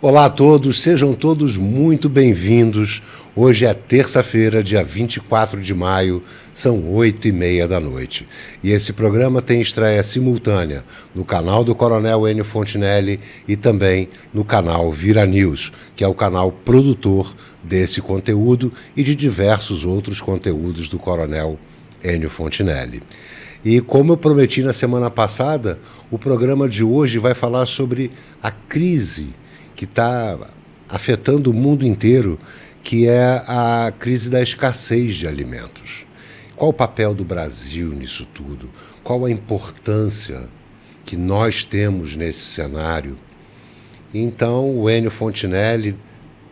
Olá a todos, sejam todos muito bem-vindos. Hoje é terça-feira, dia 24 de maio, são 8h30 da noite. E esse programa tem estreia simultânea no canal do Coronel Ennio Fontinelli e também no canal Vira News, que é o canal produtor desse conteúdo e de diversos outros conteúdos do Coronel Ennio Fontinelli. E como eu prometi na semana passada, o programa de hoje vai falar sobre a crise que está afetando o mundo inteiro, que é a crise da escassez de alimentos. Qual o papel do Brasil nisso tudo? Qual a importância que nós temos nesse cenário? Então, o Ennio Fontinelli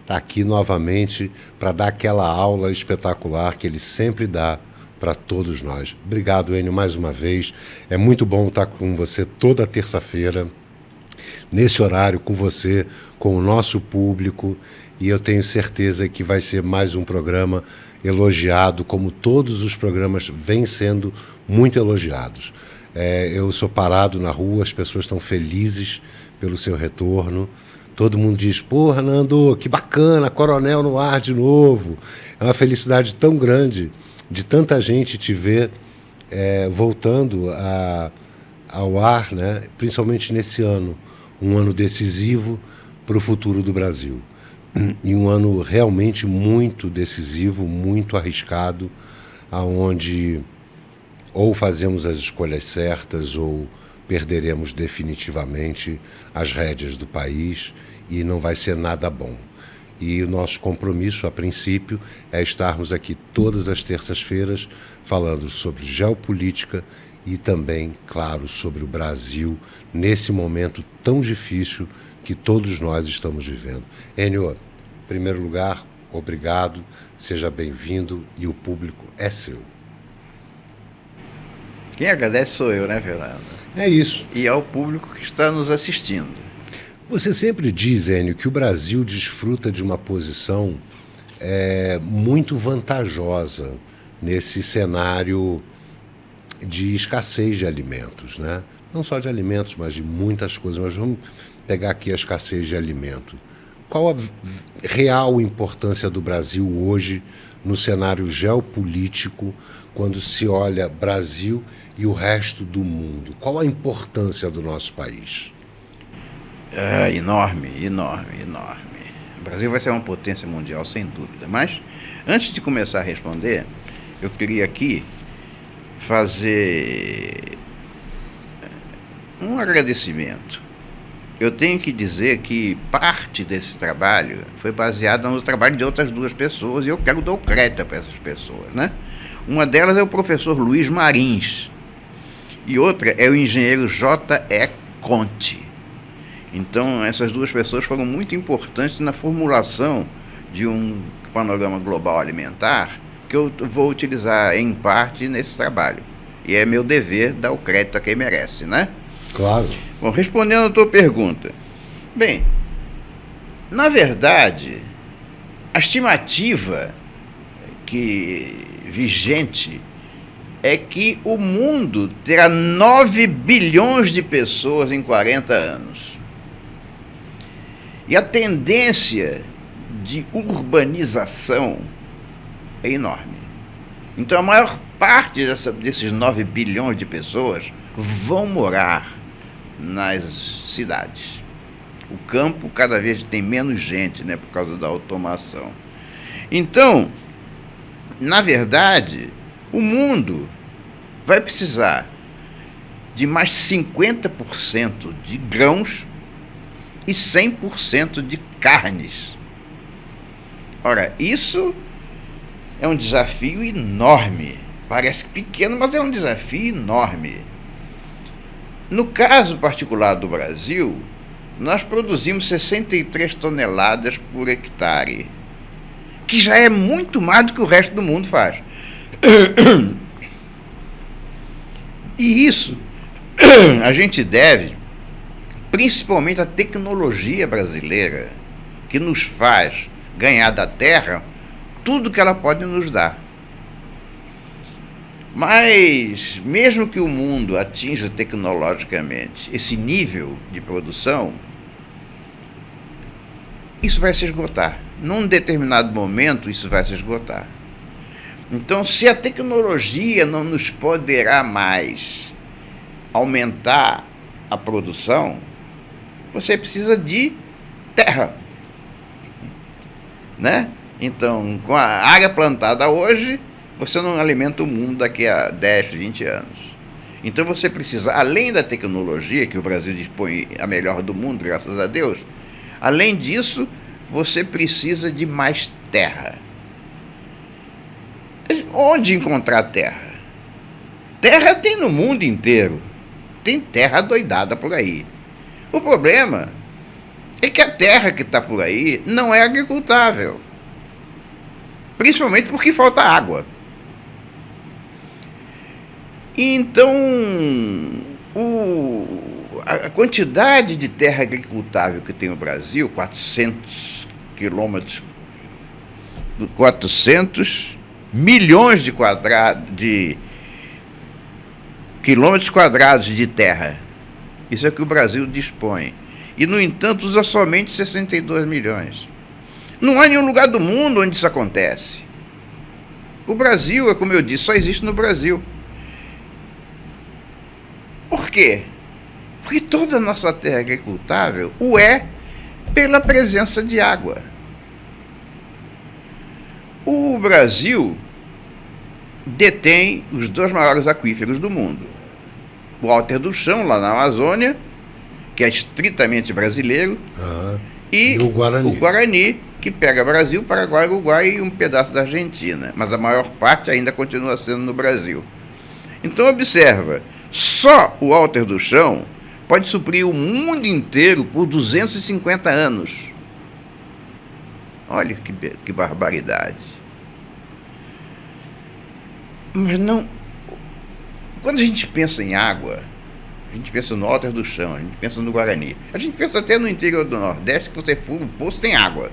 está aqui novamente para dar aquela aula espetacular que ele sempre dá para todos nós. Obrigado, Ennio, mais uma vez. É muito bom estar com você toda terça-feira, nesse horário, com você, com o nosso público, e eu tenho certeza que vai ser mais um programa elogiado, como todos os programas vêm sendo muito elogiados. Eu sou parado na rua, as pessoas estão felizes pelo seu retorno. Todo mundo diz, porra, Nando, que bacana, Coronel no ar de novo. É uma felicidade tão grande de tanta gente te ver voltando ao ar, né? Principalmente nesse ano, um ano decisivo para o futuro do Brasil. E um ano realmente muito decisivo, muito arriscado, aonde ou fazemos as escolhas certas ou perderemos definitivamente as rédeas do país e não vai ser nada bom. E o nosso compromisso, a princípio, é estarmos aqui todas as terças-feiras falando sobre geopolítica e também, claro, sobre o Brasil nesse momento tão difícil que todos nós estamos vivendo. Ennio, em primeiro lugar, obrigado, seja bem-vindo e o público é seu. Quem agradece sou eu, né, Fernando? É isso. E ao público que está nos assistindo. Você sempre diz, Ennio, que o Brasil desfruta de uma posição muito vantajosa nesse cenário de escassez de alimentos, né? Não só de alimentos, mas de muitas coisas. Mas vamos pegar aqui a escassez de alimento. Qual a real importância do Brasil hoje no cenário geopolítico, quando se olha Brasil e o resto do mundo? Qual a importância do nosso país? Enorme. O Brasil vai ser uma potência mundial, sem dúvida. Mas, antes de começar a responder, eu queria aqui fazer um agradecimento. Eu tenho que dizer que parte desse trabalho foi baseada no trabalho de outras duas pessoas, e eu quero dar o crédito para essas pessoas, né? Uma delas é o professor Luiz Marins, e outra é o engenheiro J.E. Conte. Então, essas duas pessoas foram muito importantes na formulação de um panorama global alimentar que eu vou utilizar em parte nesse trabalho. E é meu dever dar o crédito a quem merece, né? Claro. Bom, respondendo a tua pergunta. Bem, na verdade, a estimativa vigente é que o mundo terá 9 bilhões de pessoas em 40 anos. E a tendência de urbanização é enorme. Então, a maior parte desses 9 bilhões de pessoas vão morar nas cidades. O campo cada vez tem menos gente, né, por causa da automação. Então, na verdade, o mundo vai precisar de mais 50% de grãos e 100% de carnes. Ora, isso é um desafio enorme. Parece pequeno, mas é um desafio enorme. No caso particular do Brasil, nós produzimos 63 toneladas por hectare, que já é muito mais do que o resto do mundo faz. E isso a gente deve principalmente à tecnologia brasileira, que nos faz ganhar da terra tudo que ela pode nos dar. Mas, mesmo que o mundo atinja tecnologicamente esse nível de produção, isso vai se esgotar. Num determinado momento, isso vai se esgotar. Então, se a tecnologia não nos poderá mais aumentar a produção, você precisa de terra, né? Então, com a área plantada hoje, você não alimenta o mundo daqui a 10, 20 anos. Então você precisa, além da tecnologia, que o Brasil dispõe a melhor do mundo, graças a Deus, além disso, você precisa de mais terra. Onde encontrar terra? Terra tem no mundo inteiro. Tem terra adoidada por aí. O problema é que a terra que está por aí não é agricultável. Principalmente porque falta água. Então, a quantidade de terra agricultável que tem o Brasil, 400 milhões de quilômetros quadrados de terra. Isso é o que o Brasil dispõe. E, no entanto, usa somente 62 milhões. Não há nenhum lugar do mundo onde isso acontece. O Brasil, é como eu disse, só existe no Brasil. Por quê? Porque toda a nossa terra agricultável o é pela presença de água. O Brasil detém os 2 maiores aquíferos do mundo. O Alter do Chão, lá na Amazônia, que é estritamente brasileiro, e o Guarani, que pega Brasil, Paraguai, Uruguai e um pedaço da Argentina. Mas a maior parte ainda continua sendo no Brasil. Então, observa, só o Alter do Chão pode suprir o mundo inteiro por 250 anos. Olha que barbaridade. Mas não... Quando a gente pensa em água, a gente pensa no Alter do Chão, a gente pensa no Guarani. A gente pensa até no interior do Nordeste, que você fura o poço, tem água.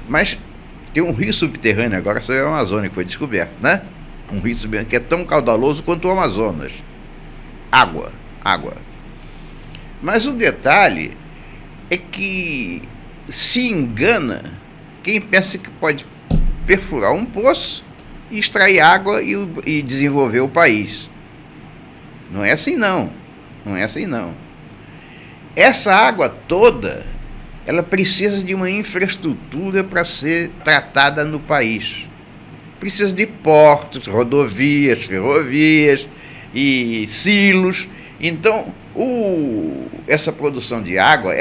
Mas tem um rio subterrâneo agora, que é o Amazônia, que foi descoberto, né? Um rio subterrâneo que é tão caudaloso quanto o Amazonas. Água. Mas o detalhe é que se engana quem pensa que pode perfurar um poço e extrair água e desenvolver o país. Não é assim não. Essa água toda, ela precisa de uma infraestrutura para ser tratada no país. Precisa de portos, rodovias, ferrovias e silos. Então, essa produção de água,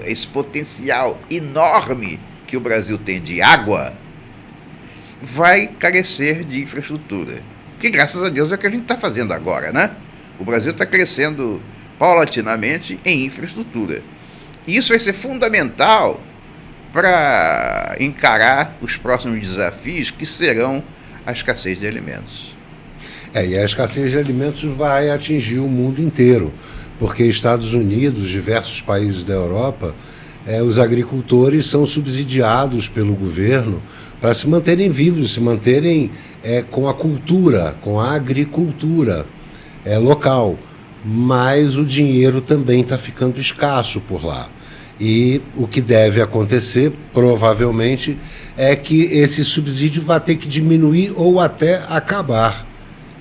esse potencial enorme que o Brasil tem de água, vai carecer de infraestrutura. Que, graças a Deus, é o que a gente está fazendo agora, né? O Brasil está crescendo paulatinamente em infraestrutura. E isso vai ser fundamental para encarar os próximos desafios, que serão a escassez de alimentos. E a escassez de alimentos vai atingir o mundo inteiro, porque Estados Unidos, diversos países da Europa, os agricultores são subsidiados pelo governo para se manterem vivos, se manterem com a cultura, com a agricultura local. Mas o dinheiro também está ficando escasso por lá. E o que deve acontecer, provavelmente, é que esse subsídio vai ter que diminuir ou até acabar.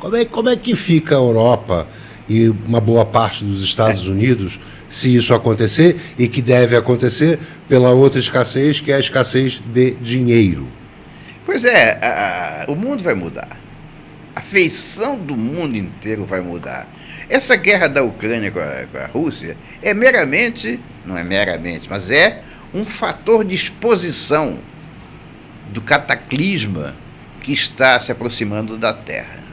Como é que fica a Europa e uma boa parte dos Estados Unidos se isso acontecer, e que deve acontecer pela outra escassez, que é a escassez de dinheiro? Pois é, o mundo vai mudar. A feição do mundo inteiro vai mudar. Essa guerra da Ucrânia com a Rússia é meramente, não é meramente, mas é um fator de exposição do cataclisma que está se aproximando da Terra.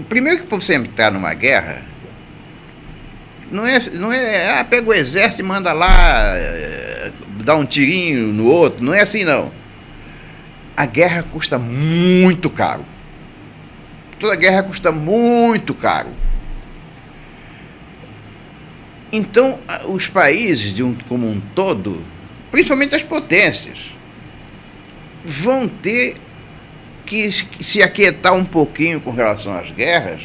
Primeiro, que para você entrar numa guerra, não é pega o exército e manda lá dar um tirinho no outro, não é assim não. A guerra custa muito caro. Toda guerra custa muito caro. Então, os países como um todo, principalmente as potências, vão ter que se aquietar um pouquinho com relação às guerras,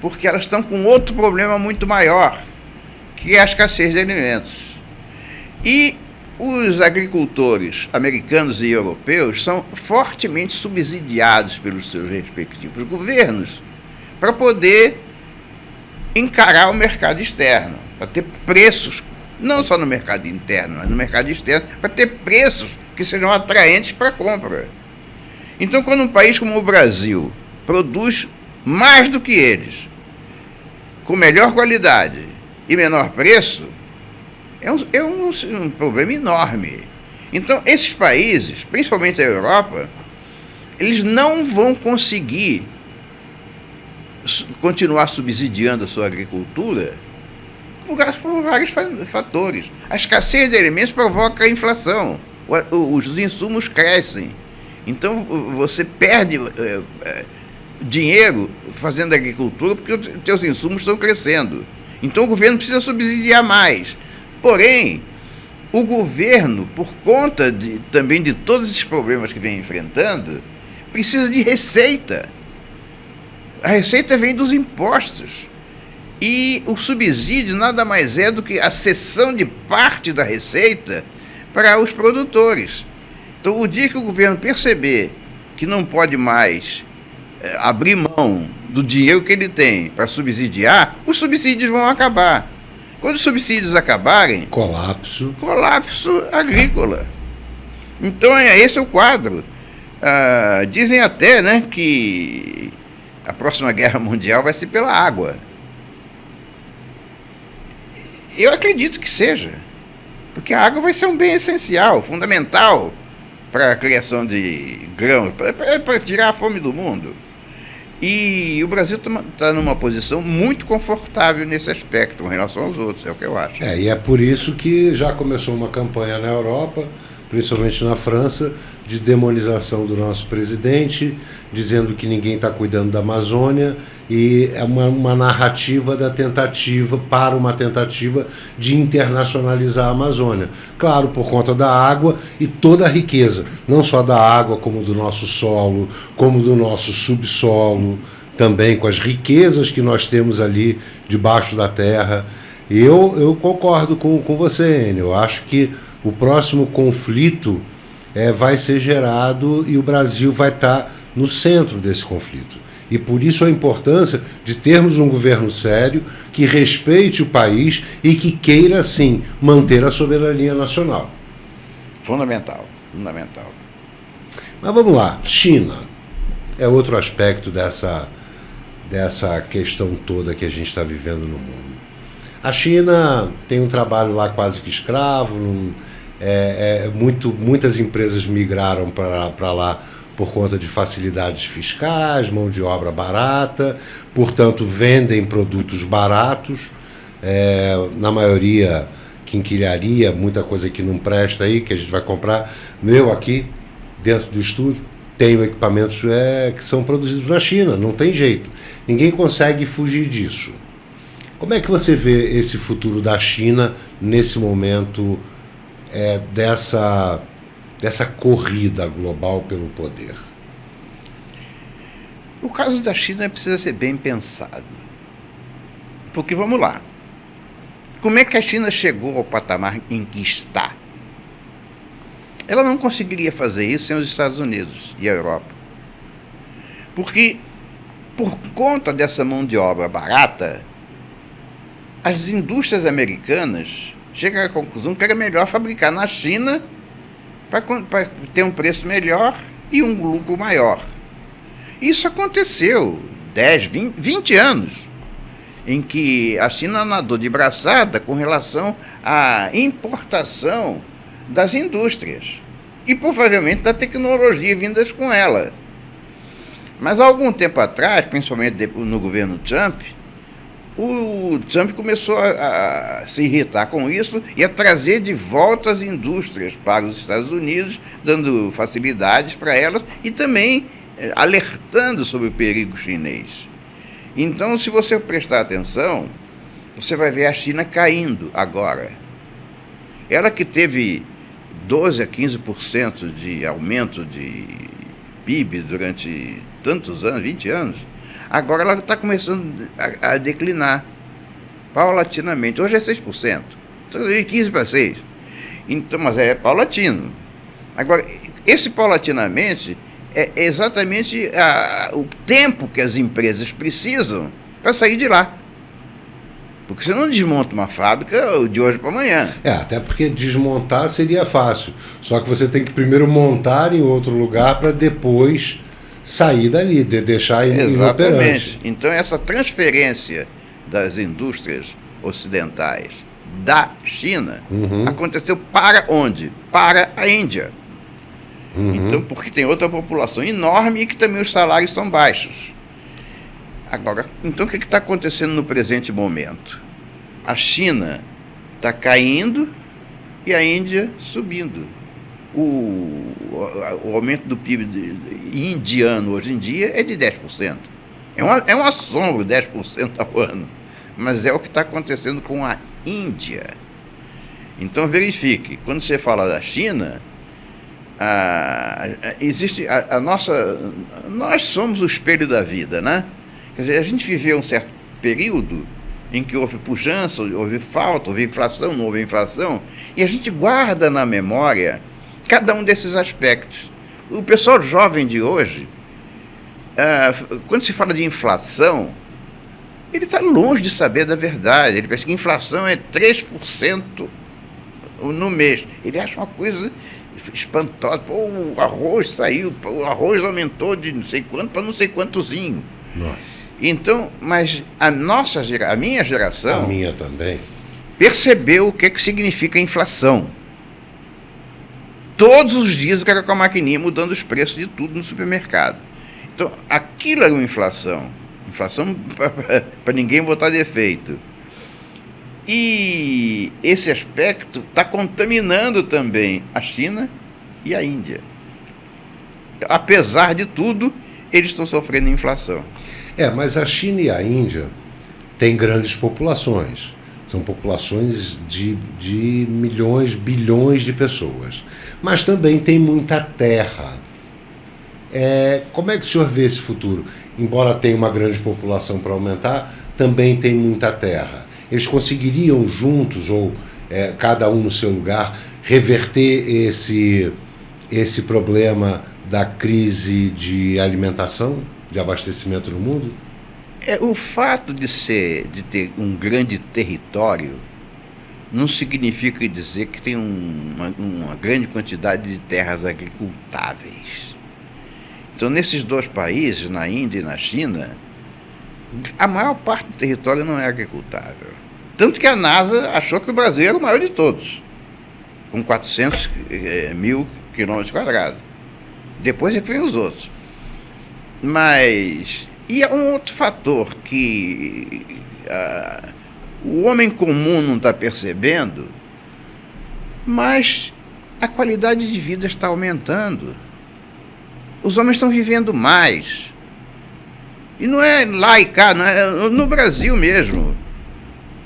porque elas estão com outro problema muito maior, que é a escassez de alimentos. E os agricultores americanos e europeus são fortemente subsidiados pelos seus respectivos governos para poder encarar o mercado externo, para ter preços, não só no mercado interno, mas no mercado externo, para ter preços que sejam atraentes para a compra. Então, quando um país como o Brasil produz mais do que eles, com melhor qualidade e menor preço, é um problema enorme. Então, esses países, principalmente a Europa, eles não vão conseguir continuar subsidiando a sua agricultura por vários fatores. A escassez de alimentos provoca a inflação, os insumos crescem. Então, você perde dinheiro fazendo agricultura porque os teus insumos estão crescendo. Então, o governo precisa subsidiar mais. Porém, o governo, por conta também de todos esses problemas que vem enfrentando, precisa de receita. A receita vem dos impostos. E o subsídio nada mais é do que a cessão de parte da receita para os produtores. Então, o dia que o governo perceber que não pode mais abrir mão do dinheiro que ele tem para subsidiar, os subsídios vão acabar. Quando os subsídios acabarem... Colapso agrícola. Então, esse é o quadro. Dizem até, né, que a próxima guerra mundial vai ser pela água. Eu acredito que seja. Porque a água vai ser um bem essencial, fundamental para a criação de grãos, para tirar a fome do mundo. E o Brasil está numa posição muito confortável nesse aspecto, com relação aos outros, é o que eu acho. E é por isso que já começou uma campanha na Europa, principalmente na França, de demonização do nosso presidente, dizendo que ninguém está cuidando da Amazônia, e é uma narrativa para uma tentativa de internacionalizar a Amazônia. Claro, por conta da água e toda a riqueza, não só da água, como do nosso solo, como do nosso subsolo, também com as riquezas que nós temos ali debaixo da terra. Eu concordo com você, Enio. Eu acho que o próximo conflito vai ser gerado e o Brasil vai estar no centro desse conflito. E por isso a importância de termos um governo sério que respeite o país e que queira, sim, manter a soberania nacional. Fundamental. Mas vamos lá, China é outro aspecto dessa questão toda que a gente está vivendo no mundo. A China tem um trabalho lá quase que escravo, muitas empresas migraram para lá por conta de facilidades fiscais, mão de obra barata, portanto vendem produtos baratos, na maioria quinquilharia, muita coisa que não presta aí, que a gente vai comprar. Eu aqui, dentro do estúdio, tenho equipamentos que são produzidos na China, não tem jeito. Ninguém consegue fugir disso. Como é que você vê esse futuro da China nesse momento dessa corrida global pelo poder? O caso da China precisa ser bem pensado. Porque, vamos lá, como é que a China chegou ao patamar em que está? Ela não conseguiria fazer isso sem os Estados Unidos e a Europa. Porque, por conta dessa mão de obra barata, as indústrias americanas chegam à conclusão que era melhor fabricar na China para ter um preço melhor e um lucro maior. Isso aconteceu 10, 20 anos, em que a China nadou de braçada com relação à importação das indústrias e provavelmente da tecnologia vindas com ela. Mas há algum tempo atrás, principalmente no governo Trump, o Trump começou a se irritar com isso e a trazer de volta as indústrias para os Estados Unidos, dando facilidades para elas e também alertando sobre o perigo chinês. Então, se você prestar atenção, você vai ver a China caindo agora. Ela que teve 12% a 15% de aumento de PIB durante tantos anos, 20 anos, agora ela está começando a declinar paulatinamente. Hoje é 6%, de 15% para 6%. Então, mas é paulatino. Agora, esse paulatinamente é exatamente o tempo que as empresas precisam para sair de lá. Porque você não desmonta uma fábrica de hoje para amanhã. Até porque desmontar seria fácil. Só que você tem que primeiro montar em outro lugar para depois sair dali, deixar inoperante. Então, essa transferência das indústrias ocidentais da China aconteceu para onde? Para a Índia. Então, porque tem outra população enorme e que também os salários são baixos. Agora, então o que está acontecendo no presente momento? A China está caindo e a Índia subindo. O aumento do PIB indiano hoje em dia é de 10%. É um assombro, 10% ao ano. Mas é o que está acontecendo com a Índia. Então verifique, quando você fala da China, nós somos o espelho da vida, né? Quer dizer, a gente viveu um certo período em que houve pujança, houve falta, houve inflação, não houve inflação, e a gente guarda na memória cada um desses aspectos. O pessoal jovem de hoje, quando se fala de inflação, ele está longe de saber da verdade. Ele pensa que inflação é 3% no mês. Ele acha uma coisa espantosa. Pô, o arroz saiu, o arroz aumentou de não sei quanto para não sei quantozinho. Nossa. Então, mas a minha geração... A minha também. Percebeu o que significa inflação. Todos os dias o cara com a maquininha mudando os preços de tudo no supermercado. Então, aquilo é uma inflação. Inflação para ninguém botar defeito. E esse aspecto está contaminando também a China e a Índia. Apesar de tudo, eles estão sofrendo inflação. Mas a China e a Índia têm grandes populações. São populações de milhões, bilhões de pessoas. Mas também tem muita terra. Como é que o senhor vê esse futuro? Embora tenha uma grande população para aumentar, também tem muita terra. Eles conseguiriam juntos, ou cada um no seu lugar, reverter esse problema da crise de alimentação, de abastecimento no mundo? O fato de ter um grande território não significa dizer que tem uma grande quantidade de terras agricultáveis. Então, nesses dois países, na Índia e na China, a maior parte do território não é agricultável. Tanto que a NASA achou que o Brasil era o maior de todos, com 400 mil quilômetros quadrados. Depois é que vem os outros. Mas... E é um outro fator que o homem comum não está percebendo, mas a qualidade de vida está aumentando. Os homens estão vivendo mais. E não é lá e cá, não é, no Brasil mesmo.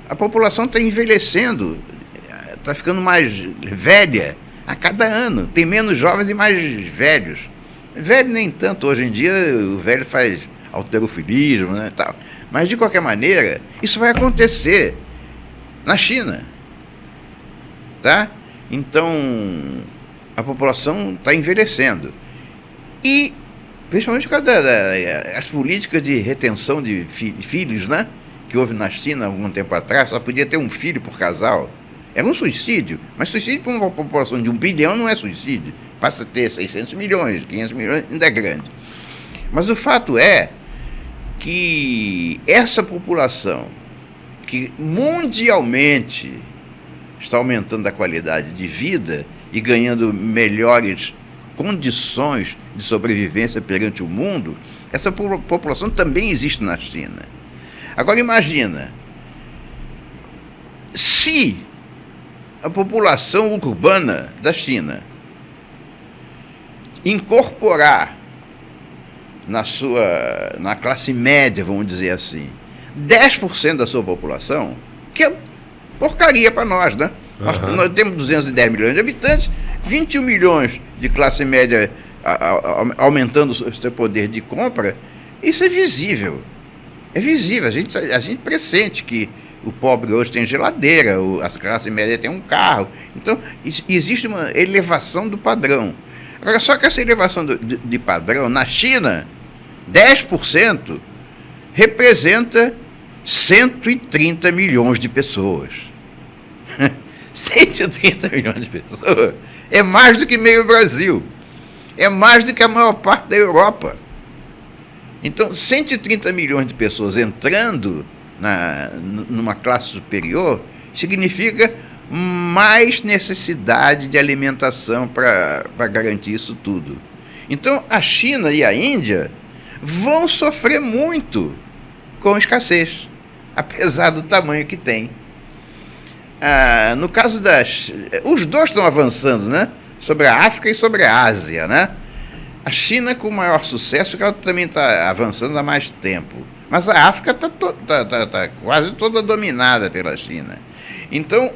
A população está envelhecendo, está ficando mais velha a cada ano. Tem menos jovens e mais velhos. Velho nem tanto, hoje em dia o velho faz halterofilismo, né, tal. Mas de qualquer maneira, isso vai acontecer na China. Tá? Então, a população está envelhecendo. E, principalmente por causa das políticas de retenção de filhos, né? Que houve na China algum tempo atrás, só podia ter um filho por casal. Era um suicídio, mas suicídio para uma população de 1 bilhão não é suicídio. Passa a ter 600 milhões, 500 milhões, ainda é grande. Mas o fato é que essa população, que mundialmente está aumentando a qualidade de vida e ganhando melhores condições de sobrevivência perante o mundo, essa população também existe na China. Agora imagina, se a população urbana da China incorporar na classe média, vamos dizer assim, 10% da sua população, que é porcaria para nós, né? Uhum. Nós temos 210 milhões de habitantes, 21 milhões de classe média aumentando o seu poder de compra, isso é visível. É visível, a gente pressente que O pobre hoje tem geladeira, a classe média tem um carro. Então, existe uma elevação do padrão. Agora, só que essa elevação de padrão, na China, 10% representa 130 milhões de pessoas. 130 milhões de pessoas é mais do que meio Brasil. É mais do que a maior parte da Europa. Então, 130 milhões de pessoas entrando numa classe superior significa mais necessidade de alimentação para garantir isso tudo. Então, a China e a Índia vão sofrer muito com escassez, apesar do tamanho que tem. No caso os dois estão avançando, né? Sobre a África e sobre a Ásia, né? A China com maior sucesso, porque ela também está avançando há mais tempo. Mas a África está quase toda dominada pela China. Então,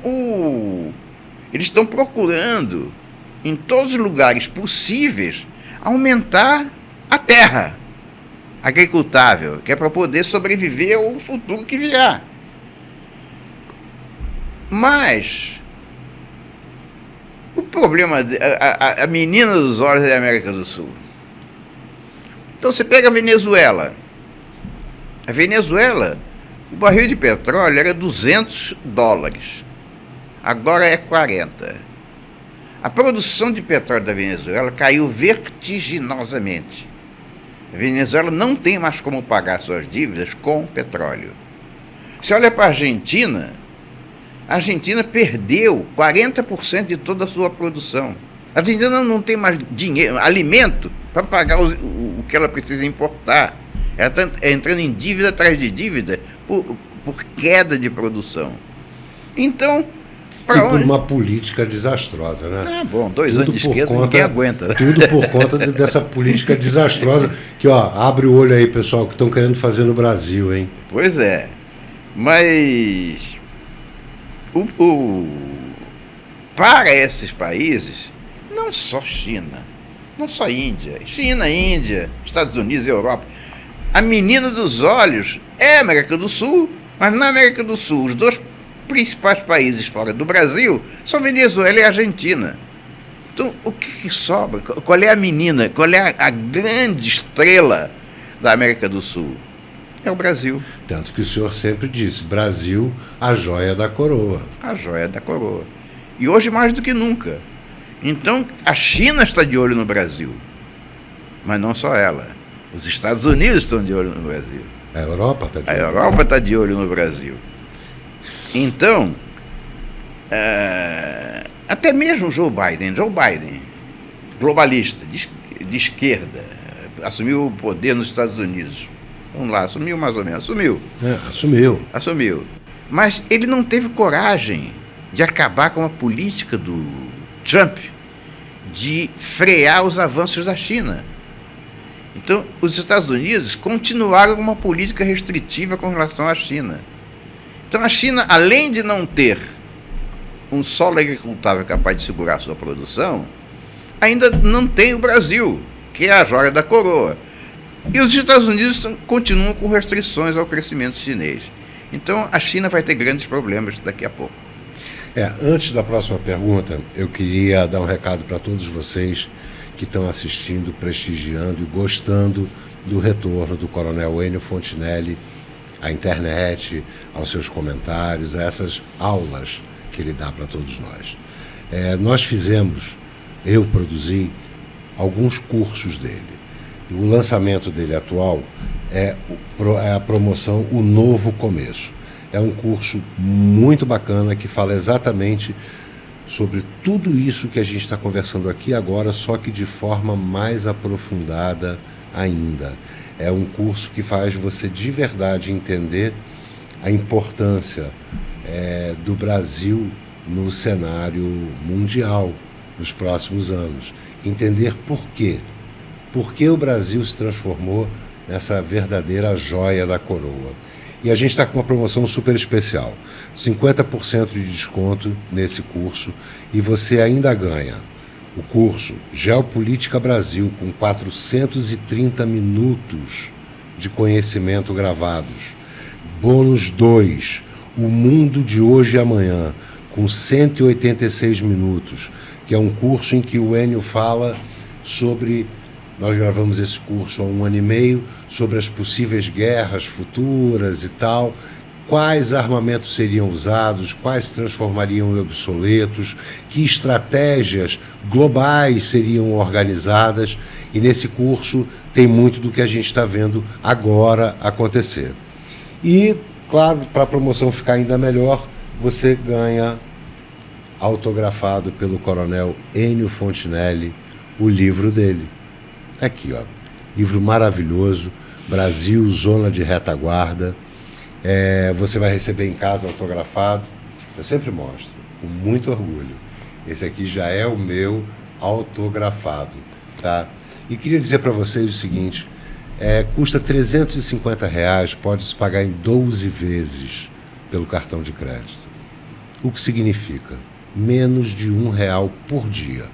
eles estão procurando, em todos os lugares possíveis, aumentar a terra agricultável, que é para poder sobreviver ao futuro que virá. Mas o problema, a menina dos olhos é a América do Sul. Então você pega a Venezuela. A Venezuela, o barril de petróleo era $200. Agora é 40. A produção de petróleo da Venezuela caiu vertiginosamente. A Venezuela não tem mais como pagar suas dívidas com petróleo. Você olha para a Argentina perdeu 40% de toda a sua produção. A Argentina não tem mais dinheiro, alimento, para pagar o que ela precisa importar. Ela está entrando em dívida atrás de dívida por queda de produção. Então, por uma política desastrosa, né? 2 anos de esquerda, ninguém aguenta. Tudo por conta dessa política desastrosa que, abre o olho aí, pessoal, que estão querendo fazer no Brasil, hein? Pois é. Mas para esses países, não só China, não só Índia, Estados Unidos e Europa, a menina dos olhos é a América do Sul, mas na América do Sul, os dois principais países fora do Brasil são Venezuela e Argentina. Então, o que sobra? Qual é a menina? Qual é a grande estrela da América do Sul? É o Brasil. Tanto que o senhor sempre disse, Brasil, a joia da coroa. A joia da coroa. E hoje mais do que nunca. Então, a China está de olho no Brasil. Mas não só ela. Os Estados Unidos estão de olho no Brasil. A Europa está de olho. A Europa está de olho no Brasil. Então, até mesmo Joe Biden, globalista, de esquerda, assumiu o poder nos Estados Unidos. Vamos lá, assumiu mais ou menos, assumiu. Mas ele não teve coragem de acabar com a política do Trump de frear os avanços da China. Então, os Estados Unidos continuaram com uma política restritiva com relação à China. Então, a China, além de não ter um solo agricultável capaz de segurar a sua produção, ainda não tem o Brasil, que é a joia da coroa. E os Estados Unidos continuam com restrições ao crescimento chinês. Então, a China vai ter grandes problemas daqui a pouco. Antes da próxima pergunta, eu queria dar um recado para todos vocês que estão assistindo, prestigiando e gostando do retorno do Coronel Enio Fontinelli à internet, aos seus comentários, a essas aulas que ele dá para todos nós. Eu produzi alguns cursos dele. O lançamento dele atual é a promoção O Novo Começo. É um curso muito bacana que fala exatamente sobre tudo isso que a gente está conversando aqui agora, só que de forma mais aprofundada ainda. É um curso que faz você de verdade entender a importância do Brasil no cenário mundial nos próximos anos. Entender por quê. Por que o Brasil se transformou nessa verdadeira joia da coroa. E a gente está com uma promoção super especial, 50% de desconto nesse curso, e você ainda ganha o curso Geopolítica Brasil, com 430 minutos de conhecimento gravados. Bônus 2, O Mundo de Hoje e Amanhã, com 186 minutos, que é um curso em que o Enio fala sobre... Nós gravamos esse curso há 1 ano e meio, sobre as possíveis guerras futuras e tal, quais armamentos seriam usados, quais se transformariam em obsoletos, que estratégias globais seriam organizadas, e nesse curso tem muito do que a gente está vendo agora acontecer. E, claro, para a promoção ficar ainda melhor, você ganha autografado pelo Coronel Enio Fontinelli o livro dele. Aqui, ó, livro maravilhoso, Brasil, Zona de Retaguarda. Você vai receber em casa autografado. Eu sempre mostro, com muito orgulho. Esse aqui já é o meu autografado, tá? E queria dizer para vocês o seguinte, custa R$350, pode-se pagar em 12 vezes pelo cartão de crédito. O que significa? Menos de R$1 por dia.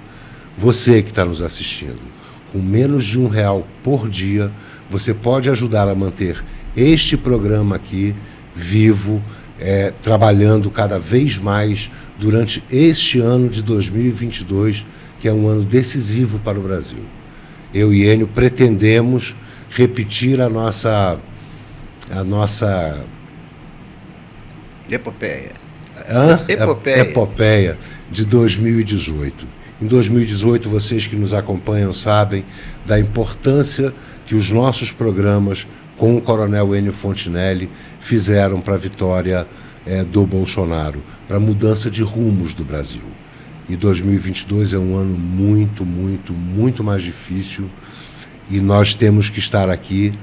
Você que está nos assistindo, com menos de R$1 por dia, você pode ajudar a manter este programa aqui vivo, trabalhando cada vez mais durante este ano de 2022, que é um ano decisivo para o Brasil. Eu e Enio pretendemos repetir a nossa epopeia de 2018. Em 2018, vocês que nos acompanham sabem da importância que os nossos programas com o Coronel Enio Fontinelli fizeram para a vitória do Bolsonaro, para a mudança de rumos do Brasil. E 2022 é um ano muito, muito, muito mais difícil, e nós temos que estar aqui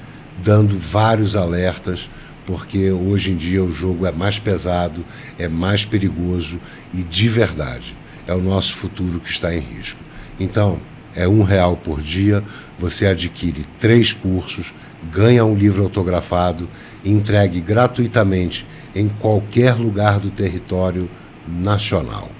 dando vários alertas, porque hoje em dia o jogo é mais pesado, é mais perigoso, e de verdade é o nosso futuro que está em risco. Então, é R$1 por dia, você adquire 3 cursos, ganha um livro autografado, entregue gratuitamente em qualquer lugar do território nacional.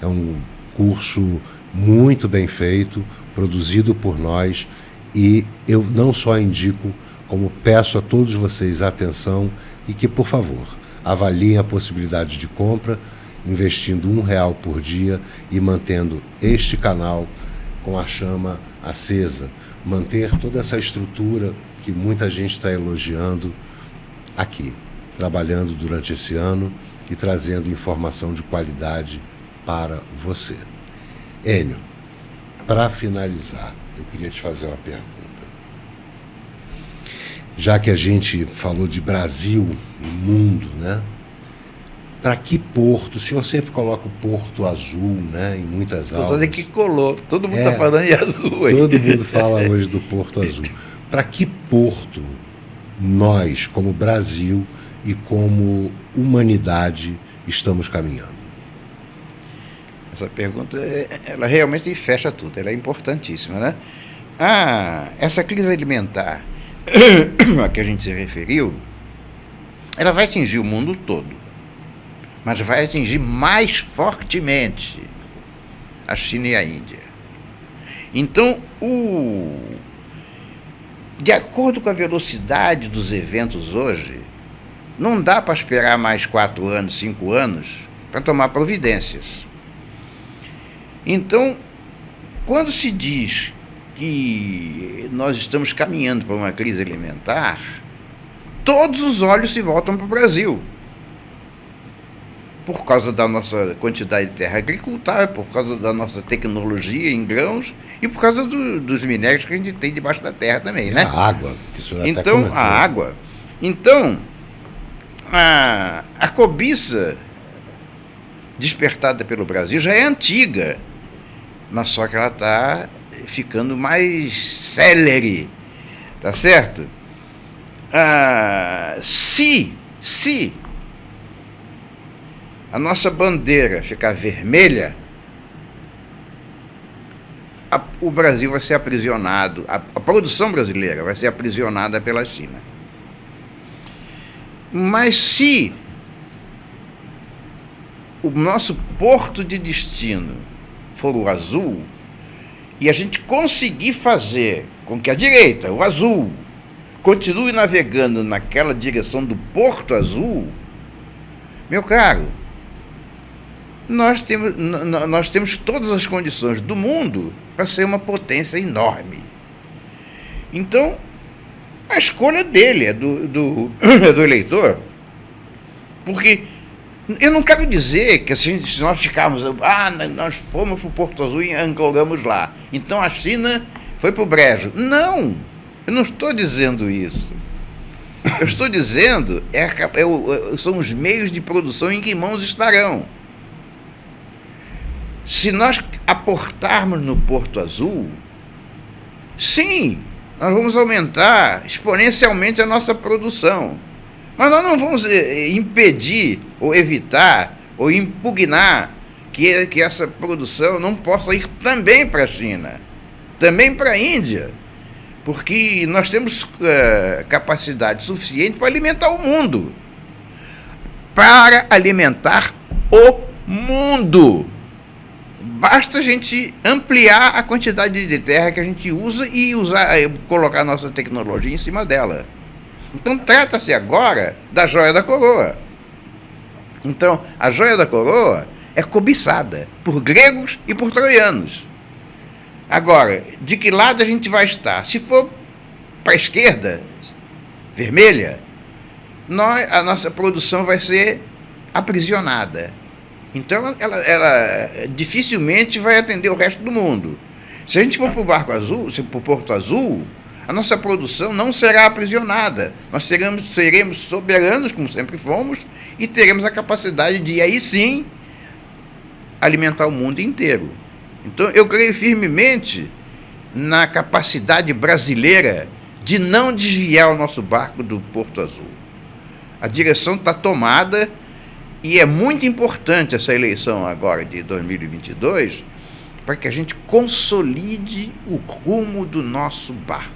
É um curso muito bem feito, produzido por nós, e eu não só indico, como peço a todos vocês atenção e que, por favor, avaliem a possibilidade de compra, investindo R$1 por dia e mantendo este canal com a chama acesa, manter toda essa estrutura que muita gente está elogiando aqui, trabalhando durante esse ano e trazendo informação de qualidade para você. Enio, para finalizar, eu queria te fazer uma pergunta. Já que a gente falou de Brasil e mundo, né? Para que porto? O senhor sempre coloca o Porto Azul, né, em muitas aulas. Só de que colou. Todo mundo está falando de azul aí. Todo mundo fala hoje do Porto Azul. Para que porto nós, como Brasil e como humanidade, estamos caminhando? Essa pergunta, ela realmente fecha tudo. Ela é importantíssima, né? Essa crise alimentar a que a gente se referiu, ela vai atingir o mundo todo, mas vai atingir mais fortemente a China e a Índia. Então, de acordo com a velocidade dos eventos hoje, não dá para esperar mais 4 anos, 5 anos para tomar providências. Então, quando se diz que nós estamos caminhando para uma crise alimentar, todos os olhos se voltam para o Brasil. Por causa da nossa quantidade de terra agricultável, por causa da nossa tecnologia em grãos e por causa dos minérios que a gente tem debaixo da terra também, né? A água, que o senhor até então, comentou. A água. Então, a cobiça despertada pelo Brasil já é antiga, mas só que ela está ficando mais célere, tá certo? Se a nossa bandeira ficar vermelha, o Brasil vai ser aprisionado, a produção brasileira vai ser aprisionada pela China. Mas se o nosso porto de destino for o azul, e a gente conseguir fazer com que a direita, o azul, continue navegando naquela direção do Porto Azul, Meu caro, nós temos todas as condições do mundo para ser uma potência enorme. Então, a escolha dele é do eleitor. Porque eu não quero dizer que se nós ficarmos... nós fomos para o Porto Azul e ancoramos lá. Então a China foi para o brejo. Não, eu não estou dizendo isso. Eu estou dizendo são os meios de produção em que mãos estarão. Se nós aportarmos no Porto Azul, sim, nós vamos aumentar exponencialmente a nossa produção. Mas nós não vamos impedir, ou evitar, ou impugnar que essa produção não possa ir também para a China, também para a Índia, porque nós temos capacidade suficiente para alimentar o mundo. Para alimentar o mundo. Basta a gente ampliar a quantidade de terra que a gente usa e colocar a nossa tecnologia em cima dela. Então trata-se agora da joia da coroa. Então, a joia da coroa é cobiçada por gregos e por troianos. Agora, de que lado a gente vai estar? Se for para a esquerda, vermelha, a nossa produção vai ser aprisionada. Então, ela dificilmente vai atender o resto do mundo. Se a gente for para o Barco Azul, para o Porto Azul, a nossa produção não será aprisionada. Nós seremos soberanos, como sempre fomos, e teremos a capacidade de, aí sim, alimentar o mundo inteiro. Então, eu creio firmemente na capacidade brasileira de não desviar o nosso barco do Porto Azul. A direção está tomada e é muito importante essa eleição agora de 2022 para que a gente consolide o rumo do nosso barco.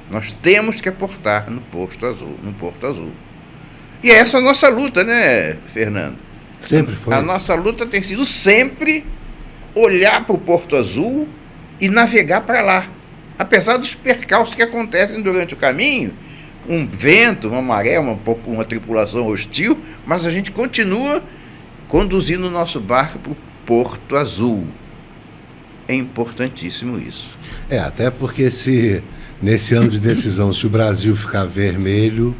Nós temos que aportar no Porto Azul. E essa é a nossa luta, né, Fernando? Sempre foi. A nossa luta tem sido sempre olhar para o Porto Azul e navegar para lá. Apesar dos percalços que acontecem durante o caminho, um vento, uma maré, uma tripulação hostil, mas a gente continua conduzindo o nosso barco para o Porto Azul. É importantíssimo isso. Até porque nesse ano de decisão, se o Brasil ficar vermelho,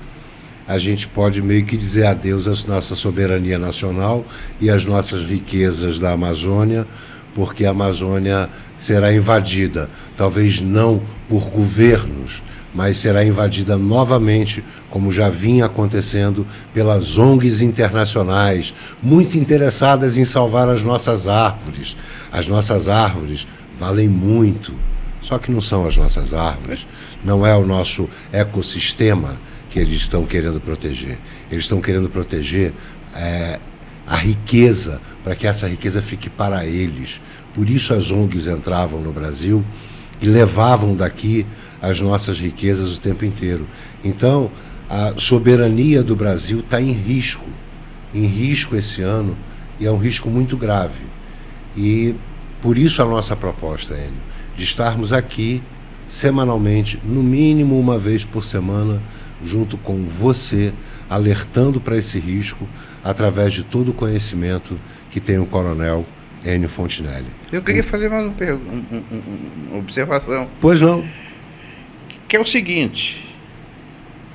a gente pode meio que dizer adeus à nossa soberania nacional e às nossas riquezas da Amazônia, porque a Amazônia será invadida, talvez não por governos, mas será invadida novamente, como já vinha acontecendo, pelas ONGs internacionais, muito interessadas em salvar as nossas árvores. As nossas árvores valem muito, só que não são as nossas árvores, não é o nosso ecossistema que eles estão querendo proteger. Eles estão querendo proteger a riqueza, para que essa riqueza fique para eles. Por isso as ONGs entravam no Brasil e levavam daqui as nossas riquezas o tempo inteiro. Então, a soberania do Brasil está em risco esse ano, e é um risco muito grave. E por isso a nossa proposta, Enio, de estarmos aqui semanalmente, no mínimo uma vez por semana, junto com você, alertando para esse risco através de todo o conhecimento que tem o coronel Enio Fontinelli. Eu queria fazer mais uma observação. Pois não. Que é o seguinte: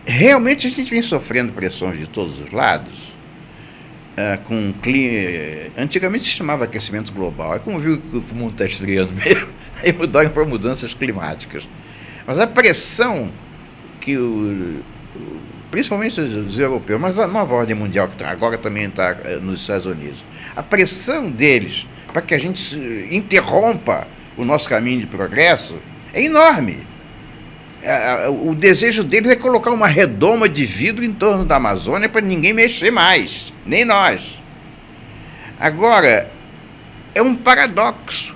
realmente a gente vem sofrendo pressões de todos os lados, com clima. Antigamente se chamava aquecimento global, é como viu que o mundo está esfriando mesmo, aí mudaram para mudanças climáticas. Mas a pressão que principalmente os europeus, mas a nova ordem mundial, que agora também está nos Estados Unidos, a pressão deles para que a gente interrompa o nosso caminho de progresso é enorme. O desejo deles é colocar uma redoma de vidro em torno da Amazônia para ninguém mexer mais, nem nós. Agora, é um paradoxo,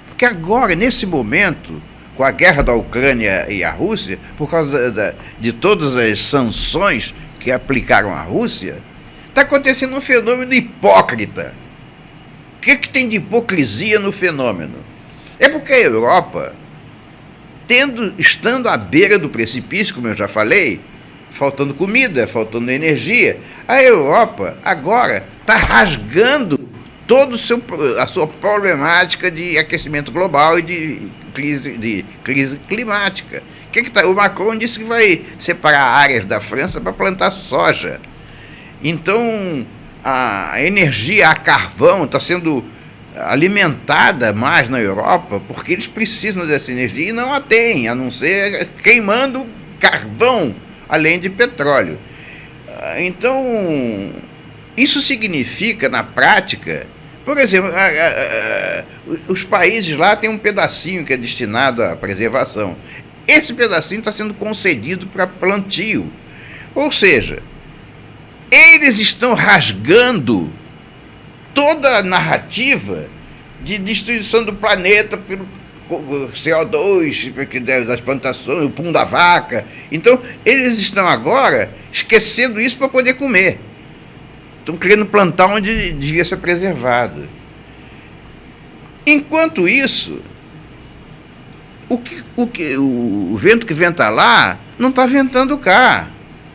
porque agora, nesse momento, com a guerra da Ucrânia e a Rússia, por causa de todas as sanções que aplicaram à Rússia, está acontecendo um fenômeno hipócrita. O que tem de hipocrisia no fenômeno? É porque a Europa, estando à beira do precipício, como eu já falei, faltando comida, faltando energia. A Europa agora está rasgando toda a sua problemática de aquecimento global e de crise climática. O Macron disse que vai separar áreas da França para plantar soja. Então, a energia a carvão está sendo alimentada mais na Europa porque eles precisam dessa energia e não a têm, a não ser queimando carvão, além de petróleo. Então, isso significa, na prática, por exemplo, os países lá têm um pedacinho que é destinado à preservação. Esse pedacinho está sendo concedido para plantio. Ou seja, eles estão rasgando toda a narrativa de destruição do planeta pelo CO2, das plantações, o pum da vaca. Então, eles estão agora esquecendo isso para poder comer. Estão querendo plantar onde devia ser preservado. Enquanto isso, o vento que venta lá não está ventando cá.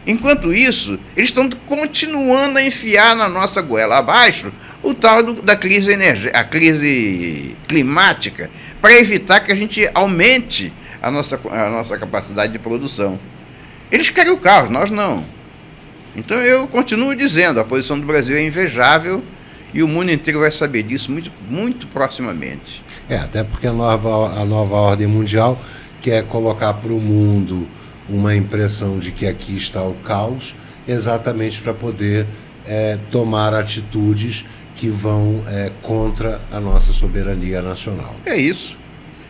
Enquanto isso, eles estão continuando a enfiar na nossa goela abaixo o tal da crise climática, para evitar que a gente aumente a nossa capacidade de produção. Eles querem o caos, nós não. Então eu continuo dizendo, a posição do Brasil é invejável e o mundo inteiro vai saber disso muito, muito proximamente. Até porque a nova ordem mundial quer colocar para o mundo uma impressão de que aqui está o caos, exatamente para poder tomar atitudes que vão contra a nossa soberania nacional. É isso.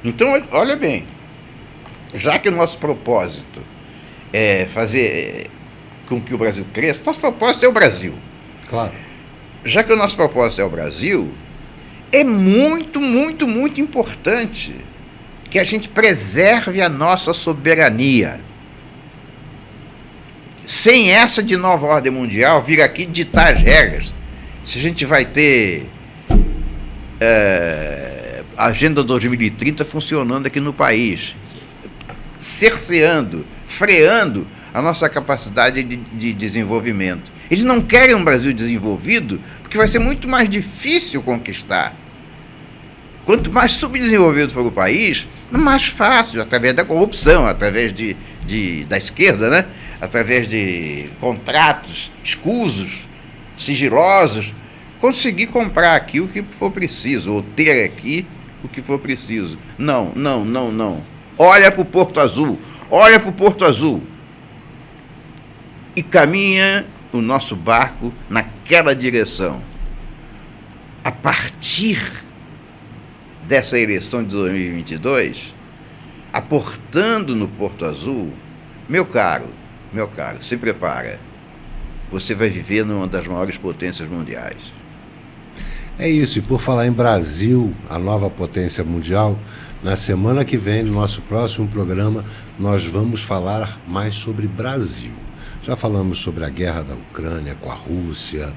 Então, olha bem, já que o nosso propósito é fazer com que o Brasil cresça, nosso propósito é o Brasil. Claro. Já que o nosso propósito é o Brasil, é muito, muito, muito importante que a gente preserve a nossa soberania. Sem essa de nova ordem mundial, vir aqui ditar as regras. Se a gente vai ter a Agenda 2030 funcionando aqui no país, cerceando, freando a nossa capacidade de desenvolvimento. Eles não querem um Brasil desenvolvido porque vai ser muito mais difícil conquistar. Quanto mais subdesenvolvido for o país, mais fácil, através da corrupção, através da esquerda, né? Através de contratos escusos, sigilosos, conseguir comprar aqui o que for preciso, ou ter aqui o que for preciso. Não. Olha para o Porto Azul, e caminha o nosso barco naquela direção. A partir dessa eleição de 2022, aportando no Porto Azul, meu caro, se prepara. Você vai viver numa das maiores potências mundiais. É isso, e por falar em Brasil, a nova potência mundial, na semana que vem, no nosso próximo programa, nós vamos falar mais sobre Brasil. Já falamos sobre a guerra da Ucrânia com a Rússia,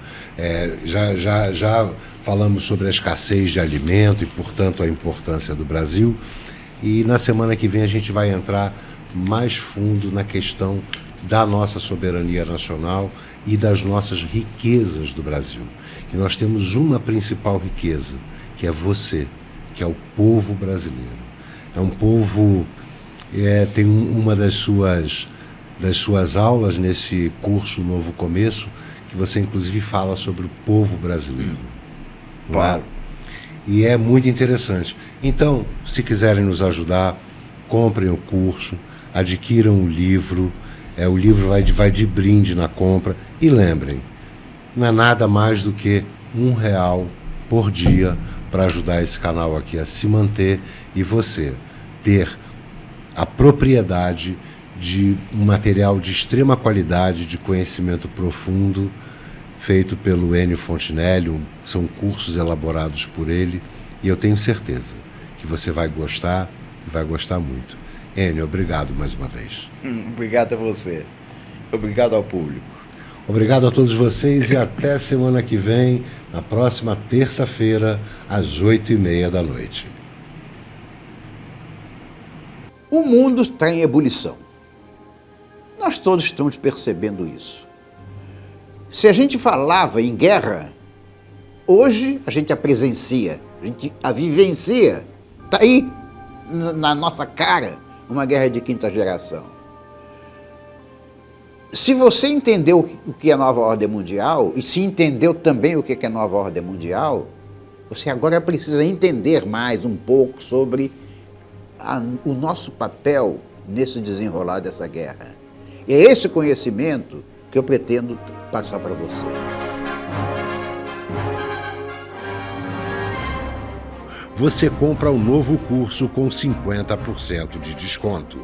já falamos sobre a escassez de alimento e, portanto, a importância do Brasil. E na semana que vem a gente vai entrar mais fundo na questão da nossa soberania nacional e das nossas riquezas do Brasil. E nós temos uma principal riqueza, que é você, que é o povo brasileiro. É um povo, tem uma das suas aulas nesse curso Novo Começo, que você inclusive fala sobre o povo brasileiro. Claro. E é muito interessante. Então, se quiserem nos ajudar, comprem o curso, adquiram o livro, o livro vai de brinde na compra. E lembrem, não é nada mais do que R$1 por dia para ajudar esse canal aqui a se manter e você ter a propriedade de um material de extrema qualidade, de conhecimento profundo, feito pelo Enio Fontinelli. São cursos elaborados por ele, e eu tenho certeza que você vai gostar, e vai gostar muito. Enio, obrigado mais uma vez. Obrigado a você. Obrigado ao público. Obrigado a todos vocês e até semana que vem, na próxima terça-feira, às 8h30 da noite. O mundo está em ebulição. nós todos estamos percebendo isso. Se a gente falava em guerra, hoje a gente a presencia, a gente a vivencia. Está aí, na nossa cara, uma guerra de quinta geração. Se você entendeu o que é nova ordem mundial, e se entendeu também o que é nova ordem mundial, você agora precisa entender mais um pouco sobre o nosso papel nesse desenrolar dessa guerra. E é esse conhecimento que eu pretendo passar para você. Você compra o novo curso com 50% de desconto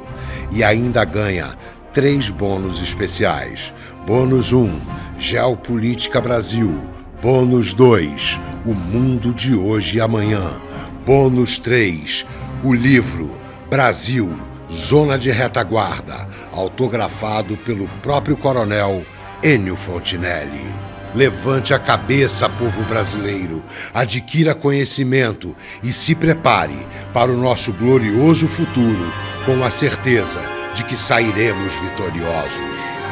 e ainda ganha 3 bônus especiais. Bônus 1, Geopolítica Brasil. Bônus 2, O Mundo de Hoje e Amanhã. Bônus 3, o livro Brasil, Zona de Retaguarda, autografado pelo próprio coronel Enio Fontinelli. Levante a cabeça, povo brasileiro, adquira conhecimento e se prepare para o nosso glorioso futuro com a certeza de que sairemos vitoriosos.